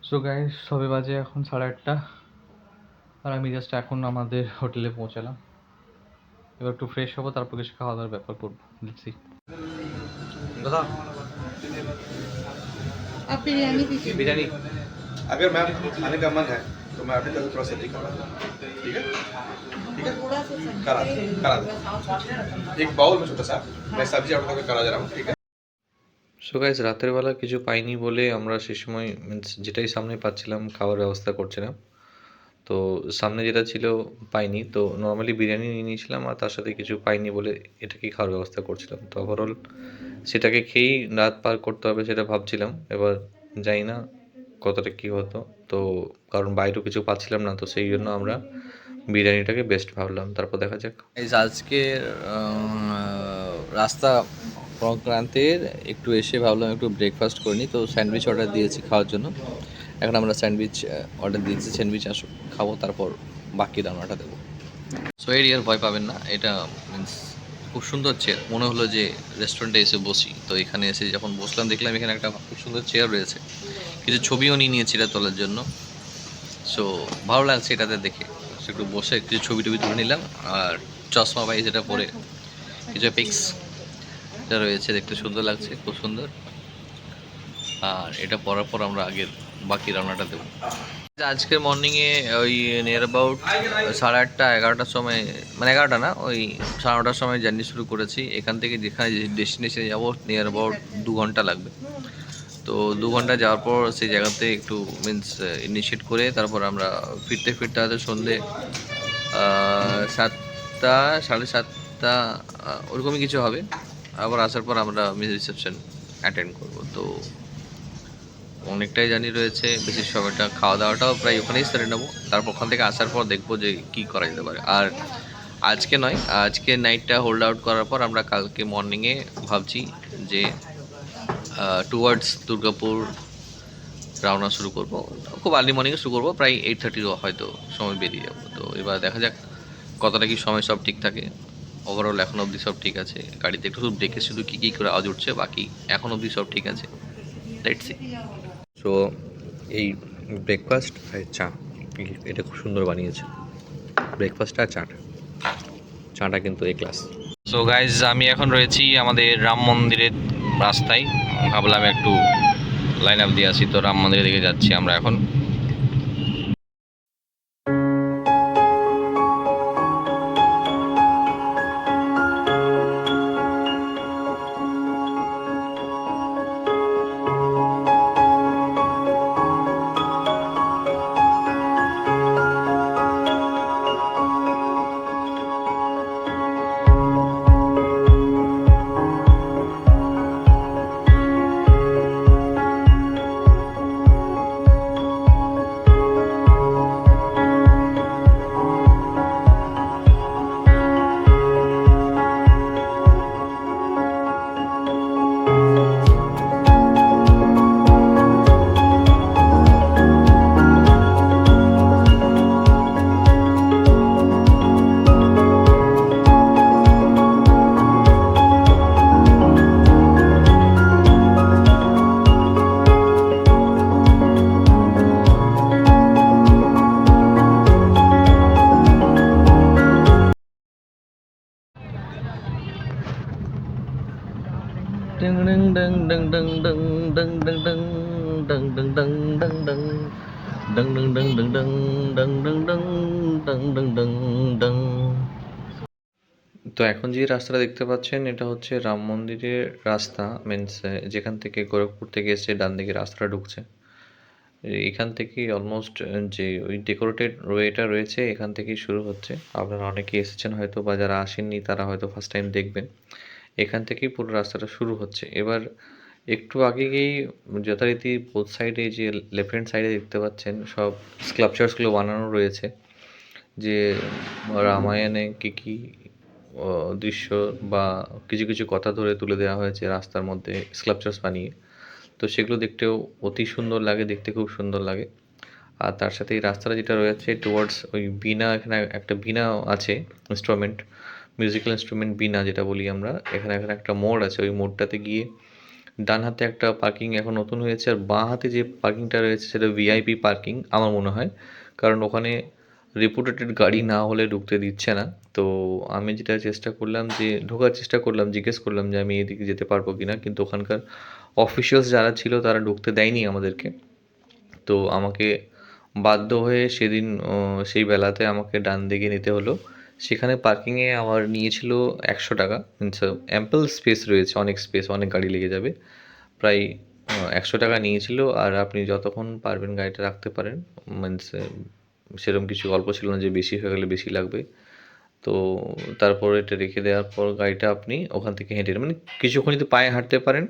So guys সবে বাজে এখন 8:30 আর আমি জাস্ট এখন আমাদের হোটেলে পৌঁছালাম। এবার একটু ফ্রেশ হবো, তারপর কিছু খাওয়া দাওয়ার ব্যাপার করবো। Let's see. দাদা आप बिरयानी दीजिए। बिरयानी अगर मैम खाने का मन है तो मैं आपके थोड़ा सब्जी करा दूँ, ठीक है? ठीक है, थोड़ा सा सब्जी करा दो। एक बाउल में छोटा सा मैं सब्जी ऑर्डर करके करा जा रहा हूँ, ठीक है? সো গাইস রাতের বেলা কিছু পাইনি বলে আমরা সেই সময় মিন্স যেটাই সামনে পাচ্ছিলাম খাওয়ার ব্যবস্থা করছিলাম। তো সামনে যেটা ছিল পাইনি, তো নর্মালি বিরিয়ানি নিয়ে নিয়েছিলাম আর তার সাথে কিছু পাইনি বলে এটাকেই খাওয়ার ব্যবস্থা করছিলাম। তো ওভারঅল সেটাকে খেয়েই রাত পার করতে হবে সেটা ভাবছিলাম। এবার জানি না কতটা কী হতো, তো কারণ বাইরেও কিছু পাচ্ছিলাম না, তো সেই জন্য আমরা বিরিয়ানিটাকে বেস্ট ভাবলাম। তারপর দেখা যাক। আজকের রাস্তা সংক্রান্তির একটু এসে ভাবলাম একটু ব্রেকফাস্ট করে নিই, তো স্যান্ডউইচ অর্ডার দিয়েছি খাওয়ার জন্য। এখন আমরা স্যান্ডউইচ অর্ডার দিয়েছি, স্যান্ডউইচ আসুক খাবো, তারপর বাকি রান্নাটা দেবো। সো এর ইয়ার ভয় পাবেন না, এটা মিন্স খুব সুন্দর চেয়ার। মনে হলো যে রেস্টুরেন্টে এসে বসি, তো এখানে এসে যখন বসলাম দেখলাম এখানে একটা খুব সুন্দর চেয়ার রয়েছে, কিছু ছবিও নিয়ে নিয়েছি এটা তোলার জন্য। সো ভালো লাগছে এটাতে দেখে, একটু বসে কিছু ছবি টবি তুলে নিলাম। আর চশমা বাই যেটা পরে কিছু পিক্স এটা রয়েছে, দেখতে সুন্দর লাগছে, খুব সুন্দর। আর এটা পরার পর আমরা আগের বাকি রান্নাটা দেবো। আজকের মর্নিংয়ে ওই নিয়ার অ্যাবাউট 8:30 11টার সময়, মানে 11টা না, ওই 9:30টার সময় জার্নি শুরু করেছি। এখান থেকে যেখানে ডেস্টিনেশনে যাবো নিয়ার অ্যাবাউট 2 ঘন্টা লাগবে। তো 2 ঘন্টা যাওয়ার পর সেই জায়গাতে একটু মিন্স ইনিশিয়েট করে তারপর আমরা ফিরতে ফিরতে হয়তো সন্ধ্যে 7টা 7:30 ওরকমই কিছু হবে। আবার আসার পর আমরা মিস রিসেপশন অ্যাটেন্ড করবো। তো অনেকটাই জার্নি রয়েছে, বেশি সময়টা খাওয়া দাওয়াটাও প্রায় ওখানেই সেরে নেবো। তারপর ওখান থেকে আসার পর দেখবো যে কী করা যেতে পারে। আর আজকে নয়, আজকে নাইটটা হোল্ড আউট করার পর আমরা কালকে মর্নিংয়ে ভাবছি যে টুয়ার্ডস দুর্গাপুর রওনা শুরু করব। খুব আর্লি মর্নিংয়ে শুরু করবো, প্রায় 8:30 হয়তো সময় বেরিয়ে যাবো। তো এবার দেখা যাক কতটা কি সময় সব ঠিক থাকে। ওভারঅল এখন অবধি সব ঠিক আছে, গাড়িতে একটু দেখে শুধু কী কী করে আওয়াজ উঠছে, বাকি এখন অবধি সব ঠিক আছে। Let's see. সো এই ব্রেকফাস্ট আর চা, এটা খুব সুন্দর বানিয়েছে ব্রেকফাস্ট আর চাটা কিন্তু এ ক্লাস। সো গাইজ আমি এখন রয়েছি আমাদের রাম মন্দিরের রাস্তায়। ভাবলাম একটু লাইন আপ দিয়ে আসি, তো রাম মন্দিরের দিকে যাচ্ছি আমরা এখন। তো এখন যে রাস্তাটা দেখতে পাচ্ছেন এটা হচ্ছে রাম মন্দিরের রাস্তা, মিন্স যেখান থেকে গোরখপুর থেকে এসে ডান দিকে রাস্তাটা ঢুকছে। এখান থেকেই অলমোস্ট যে ওই ডেকোরেটেড ওয়েটা রয়েছে এখান থেকেই শুরু হচ্ছে। আপনারা অনেকে এসেছেন হয়তো, বা যারা আসেননি তারা হয়তো ফার্স্ট টাইম দেখবেন। এখান থেকেই পুরো রাস্তাটা শুরু হচ্ছে। এবার একটু আগে গিয়েই যথারীতি বোথ সাইডে যে লেফট হ্যান্ড সাইডে দেখতে পাচ্ছেন সব স্কাল্পচার্সগুলো বানানো রয়েছে, যে রামায়ণে কী কী দৃশ্য বা কিছু কিছু কথা ধরে তুলে দেওয়া হয়েছে রাস্তার মধ্যে স্কাল্পচার্স বানিয়ে। তো সেগুলো দেখতেও অতি সুন্দর লাগে, দেখতে খুব সুন্দর লাগে। আর তার সাথে এই রাস্তাটা যেটা রয়েছে টুয়ার্ডস ওই বীণা, এখানে একটা বীণা আছে, মিউজিক্যাল ইনস্ট্রুমেন্ট বীণা যেটা বলি আমরা। এখানে একটা মোড় আছে, ওই মোড়টাতে গিয়ে ডান হাতে একটা পার্কিং এখন নতুন হয়েছে, আর বাঁ হাতে যে পার্কিংটা রয়েছে সেটা ভিআইপি পার্কিং আমার মনে হয়, কারণ ওখানে রেপুটেটেড গাড়ি না হলে ঢুকতে দিচ্ছে না। তো আমি যেটা চেষ্টা করলাম যে ঢোকার চেষ্টা করলাম, জিজ্ঞেস করলাম যে আমি এদিকে যেতে পারবো কি না, কিন্তু ওখানকার অফিসিয়ালস যারা ছিল তারা ঢুকতে দেয়নি আমাদেরকে। তো আমাকে বাধ্য হয়ে সেদিন সেই বেলাতে আমাকে ডান দিকে নিতে হলো। সেখানে পার্কিংয়ে আমার নিয়েছিল 100 টাকা। মিনস অ্যাম্পল স্পেস রয়েছে, অনেক স্পেস, অনেক গাড়ি লেগে যাবে। প্রায় 100 টাকা নিয়েছিল, আর আপনি যতক্ষণ পারবেন গাড়িটা রাখতে পারেন। মিনস সেরকম কিছু গল্প ছিল না যে বেশি হয়ে গেলে বেশি লাগবে। তো তারপর এটা রেখে দেওয়ার পর গাড়িটা আপনি ওখান থেকে হেঁটে, মানে কিছুক্ষণ যদি পায়ে হাঁটতে পারেন,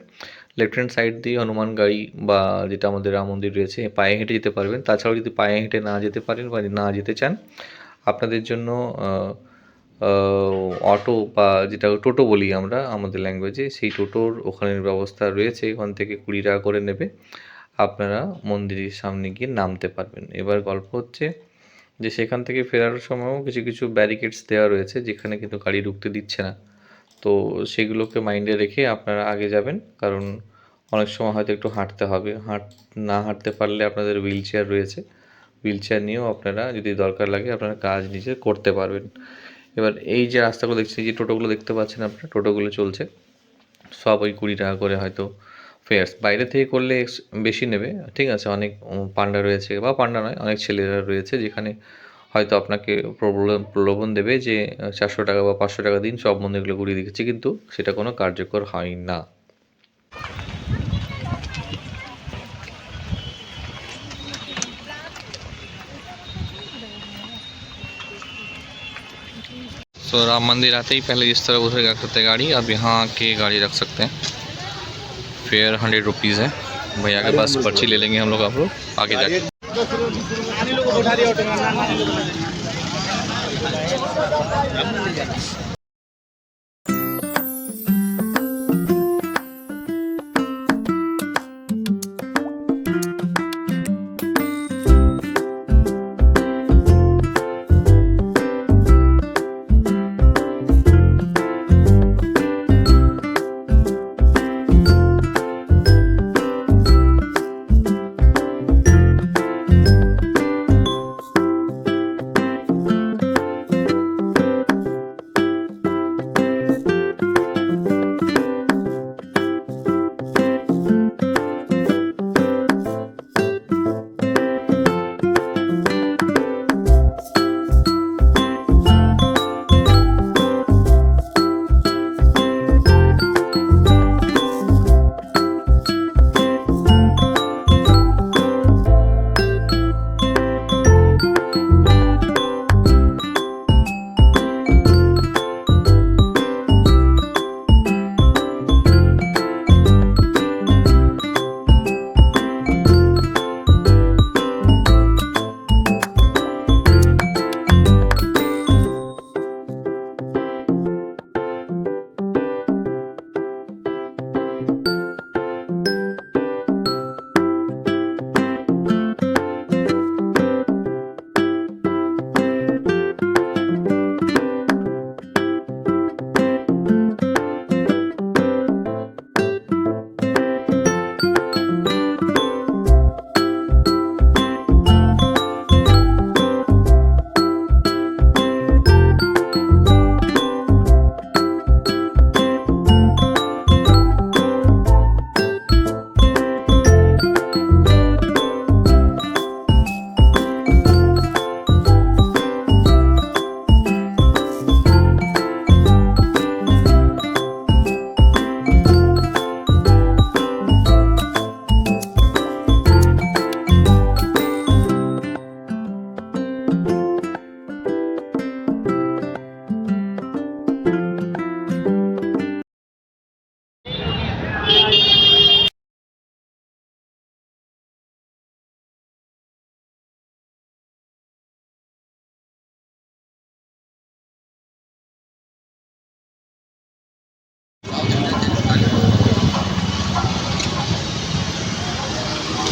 লেফট হ্যান্ড সাইড দিয়ে হনুমান গাড়ি বা যেটা আমাদের রাম মন্দির রয়েছে, পায়ে হেঁটে যেতে পারবেন। তাছাড়াও যদি পায়ে হেঁটে না যেতে পারেন বা না যেতে চান, আপনাদের জন্য অটো বা যেটা টোটো বলি আমরা আমাদের ল্যাঙ্গুয়েজে, সেই টোটোর ওখানের ব্যবস্থা রয়েছে। ওখান থেকে 20 টাকা করে নেবে, আপনারা মন্দিরের সামনে গিয়ে নামতে পারবেন। এবার গল্প হচ্ছে যে সেখান থেকে ফেরার সময়ও কিছু কিছু ব্যারিকেডস দেওয়া রয়েছে যেখানে কিন্তু গাড়ি ঢুকতে দিচ্ছে না। তো সেগুলোকে মাইন্ডে রেখে আপনারা আগে যাবেন, কারণ অনেক সময় হয়তো একটু হাঁটতে হবে। না হাঁটতে পারলে আপনাদের হুইল চেয়ার রয়েছে, হুইল চেয়ার নিয়েও আপনারা যদি দরকার লাগে আপনারা কাজ নিজে করতে পারবেন। এবার এই যে রাস্তাগুলো দেখছেন, যে টোটোগুলো দেখতে পাচ্ছেন আপনারা, টোটোগুলো চলছে সব ওই 20 টাকা করে হয়তো ফেয়ার্স। বাইরে থেকে করলে বেশি নেবে, ঠিক আছে। অনেক পান্ডা রয়েছে, বা পান্ডা নয়, অনেক ছেলেরা রয়েছে যেখানে হয়তো আপনাকে প্রলোভন দেবে যে 400 টাকা বা 500 টাকা দিন, সব মন্দিরগুলো ঘুরিয়ে দিচ্ছি, কিন্তু সেটা কোনো কার্যকর হয় না। तो राम मंदिर आते ही पहले इस तरह उधर करते गाड़ी, अब यहाँ आके गाड़ी रख सकते हैं। फेयर 100 रुपीज़ है। भैया के पास पर्ची ले लेंगे हम लोग, आप लोग आगे जाके।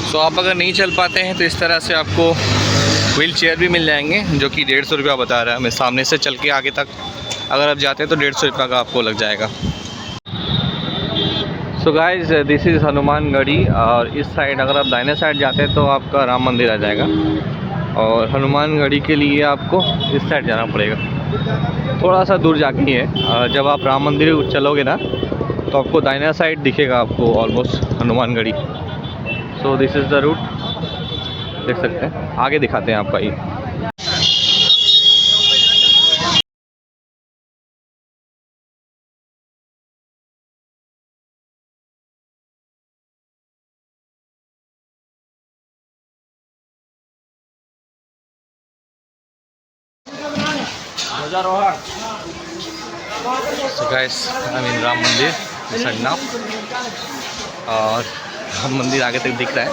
तो आप अगर नहीं चल पाते हैं तो इस तरह से आपको व्हील चेयर भी मिल जाएंगे, जो कि 150 रुपया बता रहा है। मैं सामने से चल के आगे तक अगर आप जाते हैं तो 150 रुपये का आपको लग जाएगा। So guys this is Hanumangarhi, और इस साइड अगर आप दाहिने साइड जाते हैं तो आपका राम मंदिर आ जाएगा, और हनुमानगढ़ी के लिए आपको इस साइड जाना पड़ेगा, थोड़ा सा दूर जाके ही है। जब आप राम मंदिर चलोगे ना तो आपको दाहिना साइड दिखेगा आपको almost Hanumangarhi. So this is the route, देख सकते हैं, आगे दिखाते हैं आपका ये। So guys, I mean Ram मंदिर सन्ना, और राम मंदिर आगे तक दिख रहा है,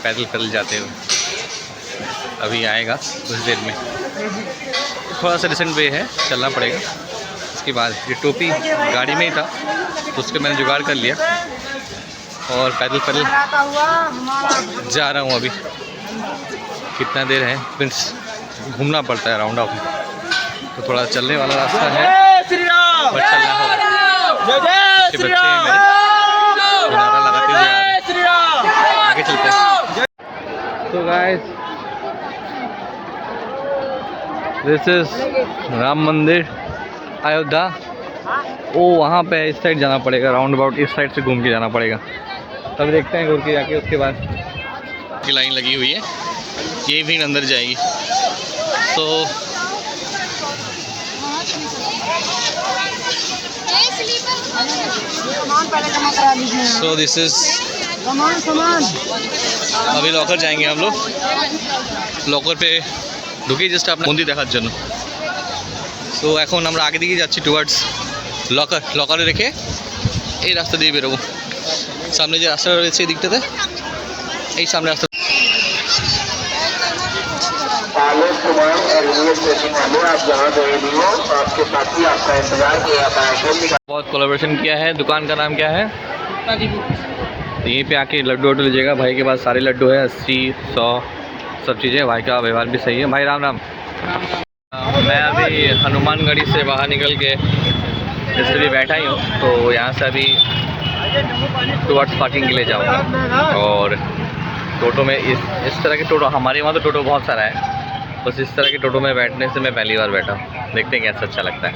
पैदल पैदल जाते हुए अभी आएगा कुछ देर में। थोड़ा सा डिसेंट वे है, चलना पड़ेगा। उसके बाद ये टोपी गाड़ी में ही था तो उसके मैंने जुगाड़ कर लिया, और पैदल पैदल जा रहा हूँ अभी। कितना देर है, मीन्स घूमना पड़ता है राउंड ऑफ, तो थोड़ा चलने वाला रास्ता है और चलना होगा। बच्चे हैं मेरे, नारा लगाते हुए आ रहे हैं। आगे चलते हैं। तो गाइस दिस इज राम मंदिर अयोध्या। ओ वहाँ पे इस साइड जाना पड़ेगा, राउंड अबाउट इस साइड से घूम के जाना पड़ेगा। तब देखते हैं घूम के जाके, उसके बाद की लाइन लगी हुई है, ये भी अंदर जाएगी। सो दिस इज अभी लॉकर जाएंगे हम लोग। लॉकर पे ঢুকে জাস্ট আপনার মন্দির দেখার জন্য। সো এখন আমরা আগে দিকে যাচ্ছি টুয়ার্ডস লকার। লকারে রেখে এই রাস্তা দিয়ে বেরোবো। সামনে যে রাস্তাটা রয়েছে এই দিকটাতে, এই সামনে রাস্তা। बहुत कोलैबोरेशन किया है। दुकान का नाम क्या है? तो यहीं पे आके लड्डू वड्डू लीजिएगा। भाई के पास सारे लड्डू है, 80, 100 सब चीज़ें। भाई का व्यवहार भी सही है। भाई राम राम। मैं अभी हनुमानगढ़ी से बाहर निकल के जैसे भी बैठा ही हूँ, तो यहाँ से अभी टुवर्ड्स पार्किंग के लिए जाऊँगा। और टोटो में इस तरह के टोटो, हमारे वहाँ तो टोटो बहुत सारा है, बस इस तरह के टोटो में बैठने से मैं पहली बार बैठा। देखते हैं कैसा अच्छा लगता है।